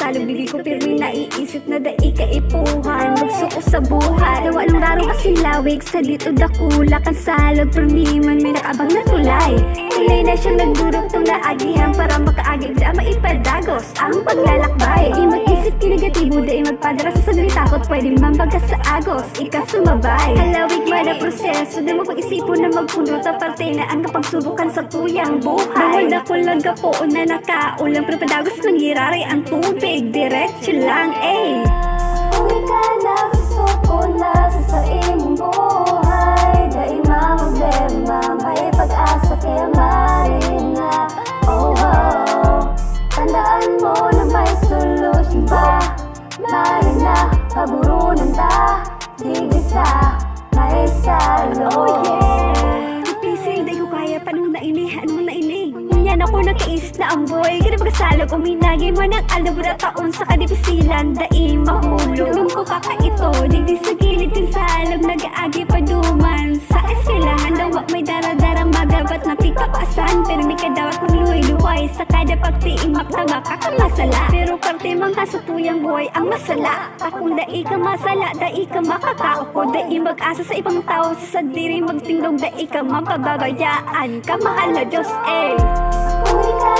salog, bigay ko pirmi na iisip na dai kaipuhan. Magsuko sa buhay, walong raro kasi lawig sa dito dakula kan salog. Pirmi man may nakabang na tulay, tulay na siyang nagdurog tong naagihan para makaagil sa maipadagos ang paglalakbay. Di mag-isip kinegatibo, dai magpadara sa saglit takot, pwede mambaga sa agos, ika sumabay. Halawig man ang proseso, di mo pag-isipon na magpuno sa parte na ang kapagsubukan sa tuyang buhay. Bawal na ko lang gapoon na nakaulang, pero padagos mangyirari ang tubig, diretso lang Uwi ka na, susuko na sa imong buhay. Dahil problema, may pag-asa kaya marina. Tandaan mo na may solusyon pa. Marina, paburunan ta. Digisa, may salo. Pisil, di ko kaya, paano na ini, ano na ini? Yan ako nagkais na ang boy, kaya pagkasalog, uminagi mo ng alabra taon sa kadipisilan, dai mahulog. Nung ko pa ka ito, digdi sa gilid yung salog, nag-aagi pa duman. Sa eskwelahan daw, may dara-darang magabat na pikapasan, pero may kadawat kong luhay-luhay, sa kada pagtiimak na makakamasala. Pero parte mang kasutuyang buhay ang masala. Akong dai ka masala, dai ka makakaoko, dai mag-asa sa ibang tao, sa sadiri magtingdong, dai ka mapababayaan ka, mahal na Diyos Uwi ka